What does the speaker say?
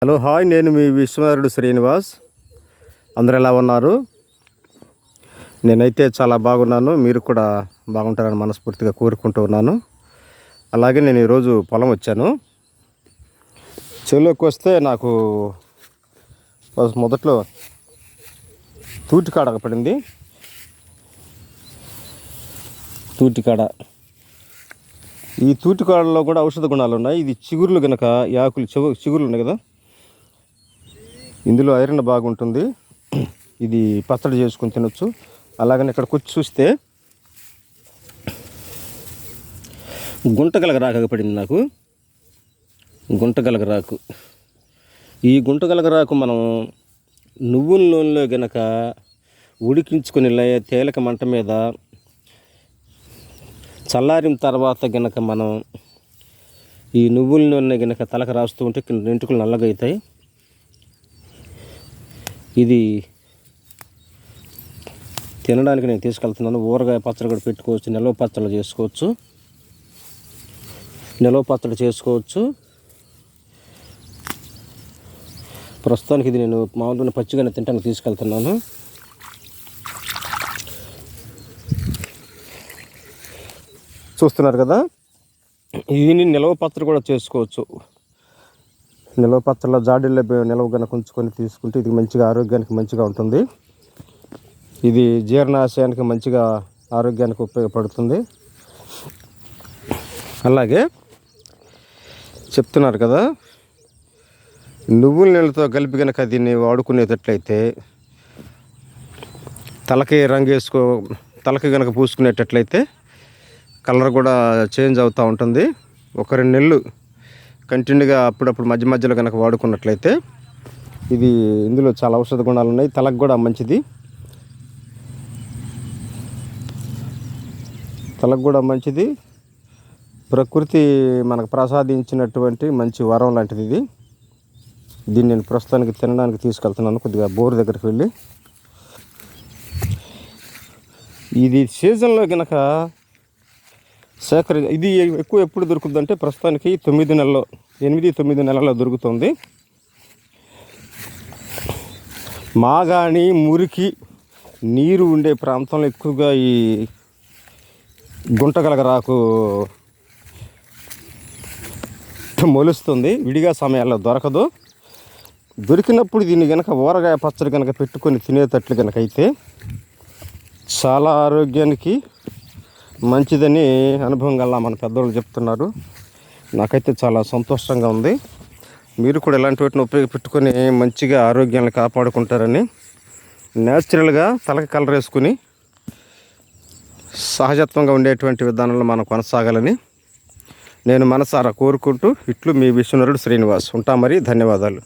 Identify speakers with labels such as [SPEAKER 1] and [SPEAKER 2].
[SPEAKER 1] Hello hi, నేను మీ విశ్వనాథుడు శ్రీనివాస్. అందరూ ఎలా ఉన్నారు? నేనైతే చాలా బాగున్నాను. మీరు కూడా బాగుంటారని మనస్ఫూర్తిగా కోరుకుంటూ ఉన్నాను. అలాగే నేను ఈరోజు పొలం వచ్చాను. చెరువులోకి వస్తే నాకు మొదట్లో తూటికాడ పడింది. తూటికాడ, ఈ తూటికాడలో కూడా ఔషధ గుణాలు ఉన్నాయి. ఇది చిగురులు కనుక, ఆకులు చిగురులు ఉన్నాయి కదా, ఇందులో ఐరన్ బాగుంటుంది. ఇది పచ్చడి చేసుకుని తినొచ్చు. అలాగని ఇక్కడికి వచ్చి చూస్తే గుంటగలగ రాక పడింది నాకు. గుంటగలగ రాకు, ఈ గుంటగలగ రాకు మనం నువ్వుల నూనెలో గనక ఉడికించుకొని తేలిక మంట మీద చల్లారిన తర్వాత గనక మనం ఈ నువ్వుల నూనె గనక తలకు రాస్తూ ఉంటే వెంట్రుకలు నల్లగా అవుతాయి. ఇది తినడానికి నేను తీసుకెళ్తున్నాను. ఊరగాయ పచ్చడి కూడా పెట్టుకోవచ్చు, నిల్వ పచ్చడి చేసుకోవచ్చు. ప్రస్తుతానికి ఇది నేను మామూలుగా పచ్చిగానే తింటానికి తీసుకెళ్తున్నాను. చూస్తున్నారు కదా, దీన్ని నిల్వ పచ్చడి కూడా చేసుకోవచ్చు. నిల్వ పచ్చడిలో జాడీల్లో నిల్వ కనుక ఉంచుకొని తీసుకుంటే ఇది మంచిగా ఆరోగ్యానికి మంచిగా ఉంటుంది. ఇది జీర్ణాశయానికి మంచిగా ఆరోగ్యానికి ఉపయోగపడుతుంది. అలాగే చెప్తున్నారు కదా, నువ్వుల నీళ్ళతో కలిపి కనుక దీన్ని వాడుకునేటట్లయితే తలకి కనుక పూసుకునేటట్లయితే కలర్ కూడా చేంజ్ అవుతూ ఉంటుంది. ఒక 2 నెలలు కంటిన్యూగా అప్పుడప్పుడు మధ్య మధ్యలో కనుక వాడుకున్నట్లయితే ఇందులో చాలా ఔషధ గుణాలు ఉన్నాయి. తలకు కూడా మంచిది. ప్రకృతి మనకు ప్రసాదించినటువంటి మంచి వరం లాంటిది దీన్ని నేను ప్రస్తుతానికి తినడానికి తీసుకెళ్తున్నాను. కొద్దిగా బోర్ దగ్గరికి వెళ్ళి ఇది సీజన్లో కనుక ఇది ఎక్కువ ఎప్పుడు దొరుకుతుందంటే ప్రస్తుతానికి 8-9 నెలల్లో దొరుకుతుంది. మాగాణి, మురికి నీరు ఉండే ప్రాంతంలో ఎక్కువగా ఈ గుంటగలగ రాకు మొలుస్తుంది. విడిగా సమయాల్లో దొరకదు. దొరికినప్పుడు దీన్ని కనుక ఊరగాయ పచ్చడి కనుక పెట్టుకొని తినేటట్లు కనుక అయితే చాలా ఆరోగ్యానికి మంచిదని అనుభవం గల మన పెద్దవాళ్ళు చెప్తున్నారు. నాకైతే చాలా సంతోషంగా ఉంది. మీరు కూడా ఇలాంటి వాటిని ఉపయోగపెట్టుకొని మంచిగా ఆరోగ్యాన్ని కాపాడుకుంటారని, న్యాచురల్గా తలకి కలర్ వేసుకుని సహజత్వంగా ఉండేటువంటి విధానంలో మనం కొనసాగాలని నేను మనసారా కోరుకుంటూ, ఇట్లు మీ విశ్వనాథుడు శ్రీనివాస్. ఉంటా మరి. ధన్యవాదాలు.